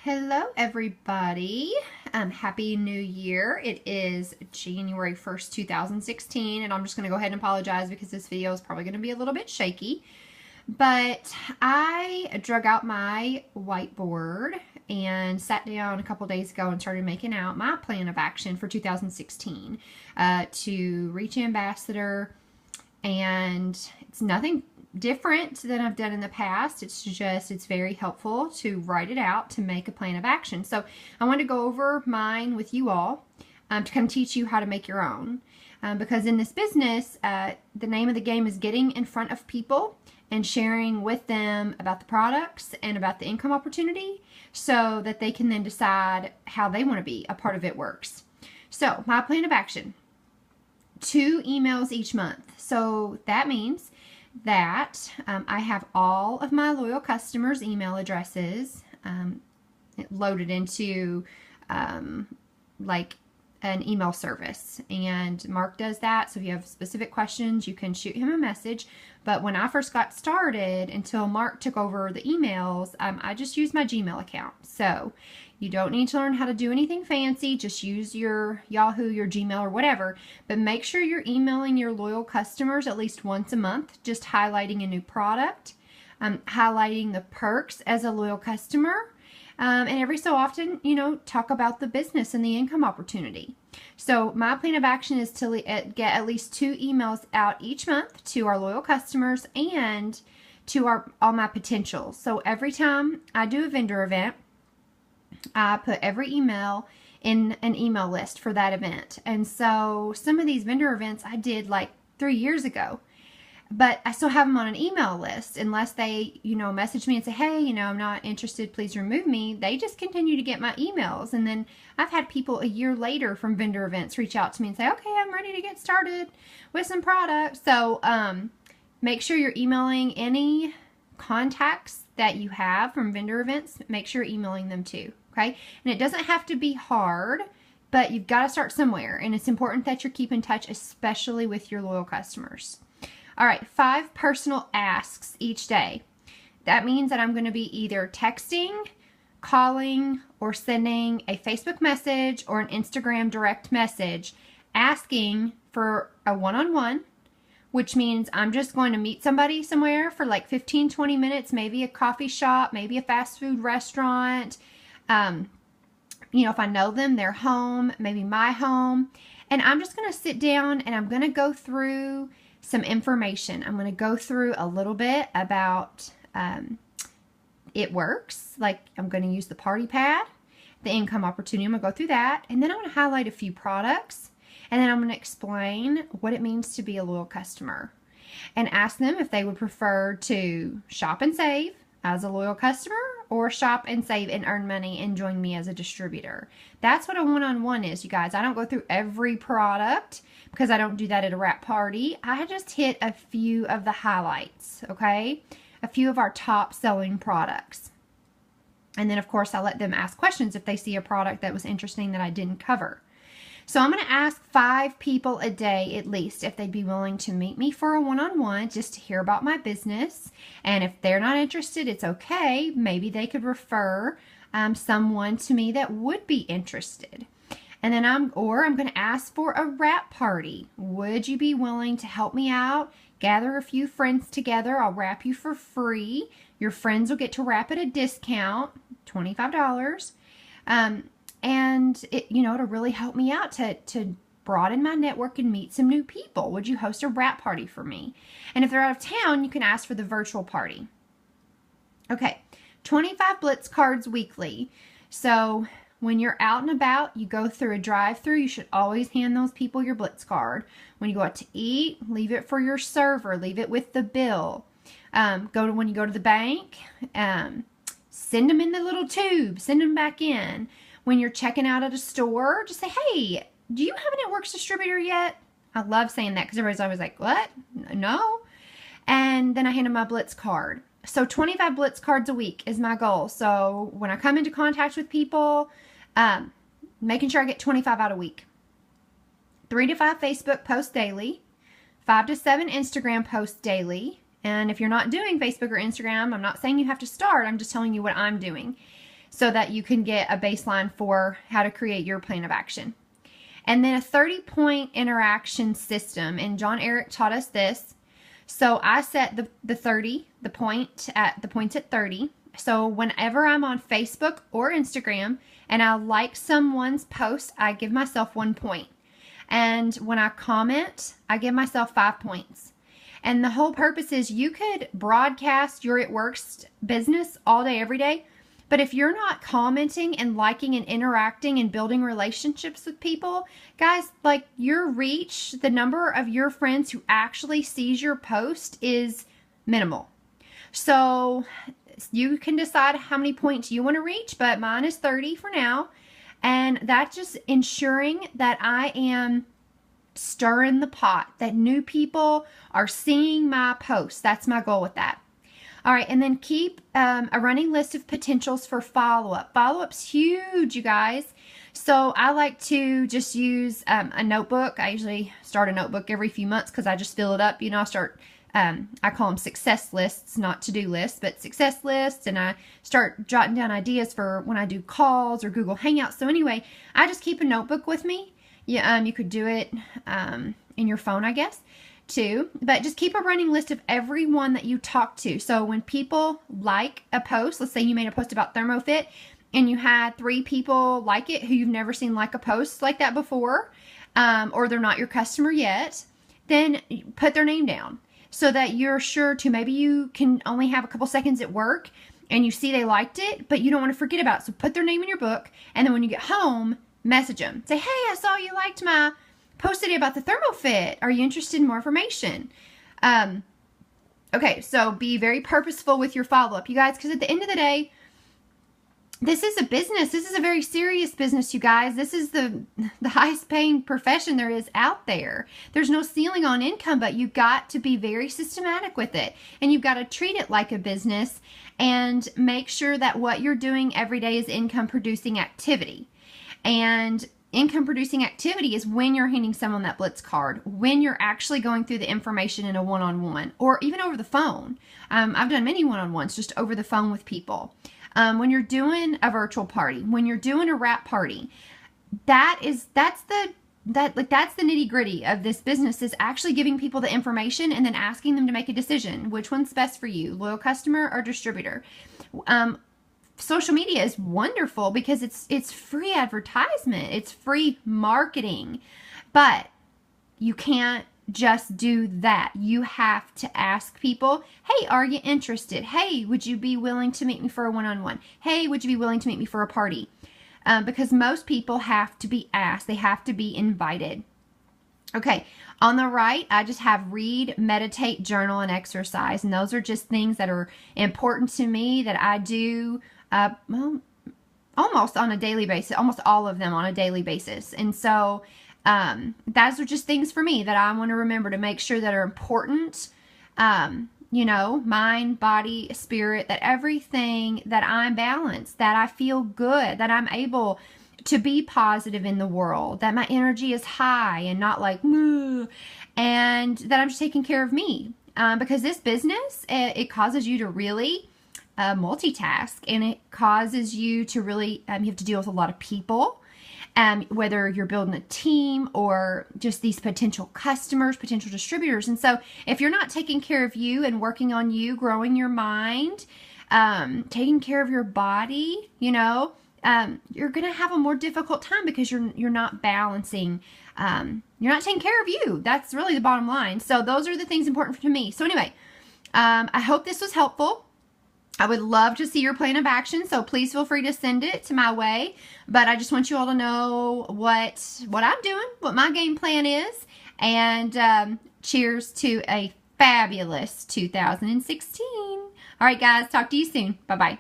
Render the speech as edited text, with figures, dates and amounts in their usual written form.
Hello everybody. Happy New Year. It is January 1st, 2016, and I'm just going to go ahead and apologize because this video is probably going to be a little bit shaky. But I drug out my whiteboard and sat down a couple days ago and started making out my plan of action for 2016 to reach ambassador, and it's nothing different than I've done in the past. It's very helpful to write it out to make a plan of action. So I want to go over mine with you all to kind of teach you how to make your own. Because in this business, the name of the game is getting in front of people and sharing with them about the products and about the income opportunity so that they can then decide how they want to be a part of It Works. So my plan of action, 2 emails each month. So that means that I have all of my loyal customers' email addresses loaded into like an email service, and Mark does that. So if you have specific questions, you can shoot him a message. But when I first got started, until Mark took over the emails, I just used my Gmail account. So you don't need to learn how to do anything fancy. Just use your Yahoo, your Gmail, or whatever. But make sure you're emailing your loyal customers at least once a month, just highlighting a new product, highlighting the perks as a loyal customer, and every so often, talk about the business and the income opportunity. So my plan of action is to get at least 2 emails out each month to our loyal customers and to all my potentials. So every time I do a vendor event, I put every email in an email list for that event. And so some of these vendor events I did like 3 years ago, but I still have them on an email list unless they, message me and say, hey, I'm not interested, please remove me. They just continue to get my emails. And then I've had people a year later from vendor events reach out to me and say, okay, I'm ready to get started with some products. So make sure you're emailing any contacts that you have from vendor events. Make sure you're emailing them too. Okay. And it doesn't have to be hard, but you've got to start somewhere. And it's important that you keep in touch, especially with your loyal customers. All right, 5 personal asks each day. That means that I'm going to be either texting, calling, or sending a Facebook message or an Instagram direct message asking for a one-on-one, which means I'm just going to meet somebody somewhere for like 15, 20 minutes, maybe a coffee shop, maybe a fast food restaurant. If I know them, their home, maybe my home. And I'm just going to sit down and I'm going to go through some information. I'm going to go through a little bit about It Works. Like I'm going to use the party pad, the income opportunity. I'm going to go through that. And then I'm going to highlight a few products. And then I'm going to explain what it means to be a loyal customer and ask them if they would prefer to shop and save as a loyal customer or shop and save and earn money and join me as a distributor. That's what a one-on-one is, you guys. I don't go through every product because I don't do that at a wrap party. I just hit a few of the highlights, okay? A few of our top selling products. And then, of course, I let them ask questions if they see a product that was interesting that I didn't cover. So I'm going to ask 5 people a day at least if they'd be willing to meet me for a one-on-one just to hear about my business. And if they're not interested, it's okay. Maybe they could refer someone to me that would be interested. And then I'm going to ask for a wrap party. Would you be willing to help me out? Gather a few friends together. I'll wrap you for free. Your friends will get to wrap at a discount, $25. And it'll really help me out to broaden my network and meet some new people. Would you host a wrap party for me? And if they're out of town, you can ask for the virtual party. Okay, 25 Blitz Cards weekly. So when you're out and about, you go through a drive-thru, you should always hand those people your Blitz card. When you go out to eat, leave it for your server. Leave it with the bill. When you go to the bank, send them in the little tube. Send them back in. When you're checking out at a store, just say, hey, do you have an It Works distributor yet? I love saying that because everybody's always like, what? No. And then I hand them my Blitz card. So 25 Blitz cards a week is my goal. So when I come into contact with people, making sure I get 25 out a week. 3 to 5 Facebook posts daily. 5 to 7 Instagram posts daily. And if you're not doing Facebook or Instagram, I'm not saying you have to start. I'm just telling you what I'm doing. so that you can get a baseline for how to create your plan of action. And then a 30-point interaction system. And John Eric taught us this. So I set the points at 30. So whenever I'm on Facebook or Instagram and I like someone's post, I give myself 1 point. And when I comment, I give myself 5 points. And the whole purpose is you could broadcast your It Works business all day, every day. But if you're not commenting and liking and interacting and building relationships with people, guys, like your reach, the number of your friends who actually sees your post is minimal. So you can decide how many points you want to reach, but mine is 30 for now. And that's just ensuring that I am stirring the pot, that new people are seeing my posts. That's my goal with that. All right, and then keep a running list of potentials for follow-up. Follow-up's huge, you guys. So I like to just use a notebook. I usually start a notebook every few months because I just fill it up. You know, I call them success lists, not to-do lists, but success lists. And I start jotting down ideas for when I do calls or Google Hangouts. So anyway, I just keep a notebook with me. Yeah, you could do it in your phone, I guess, too. But just keep a running list of everyone that you talk to. So when people like a post, let's say you made a post about ThermoFit and you had 3 people like it who you've never seen like a post like that before, or they're not your customer yet, then put their name down so that you're sure to, maybe you can only have a couple seconds at work and you see they liked it, but you don't want to forget about it. So put their name in your book, and then when you get home, message them. Say, hey, I saw you liked my post today about the ThermoFit. Are you interested in more information? Okay, so be very purposeful with your follow-up, you guys, because at the end of the day, this is a business. This is a very serious business, you guys. This is the highest paying profession there is out there. There's no ceiling on income, but you've got to be very systematic with it. And you've got to treat it like a business and make sure that what you're doing every day is income producing activity. And income producing activity is when you're handing someone that Blitz card, when you're actually going through the information in a one-on-one or even over the phone. I've done many one-on-ones just over the phone with people. When you're doing a virtual party, when you're doing a wrap party, that's the nitty gritty of this business, is actually giving people the information and then asking them to make a decision. Which one's best for you, loyal customer or distributor? Social media is wonderful because it's free advertisement. It's free marketing. But you can't just do that. You have to ask people, hey, are you interested? Hey, would you be willing to meet me for a one-on-one? Hey, would you be willing to meet me for a party? Because most people have to be asked. They have to be invited. Okay, on the right, I just have read, meditate, journal, and exercise. And those are just things that are important to me that I do almost on a daily basis, almost all of them on a daily basis. And so those are just things for me that I want to remember to make sure that are important. You know, mind, body, spirit, that everything, that I'm balanced, that I feel good, that I'm able to be positive in the world, that my energy is high and not like, moo, and that I'm just taking care of me. Because this business, it causes you to really multitask, and it causes you to really, you have to deal with a lot of people. Whether you're building a team or just these potential customers, potential distributors. And so if you're not taking care of you and working on you, growing your mind, taking care of your body, you know, you're going to have a more difficult time because you're not balancing, you're not taking care of you. That's really the bottom line. So those are the things important to me. So anyway, I hope this was helpful. I would love to see your plan of action, so please feel free to send it to my way. But I just want you all to know what I'm doing, what my game plan is. And cheers to a fabulous 2016. All right, guys, talk to you soon. Bye-bye.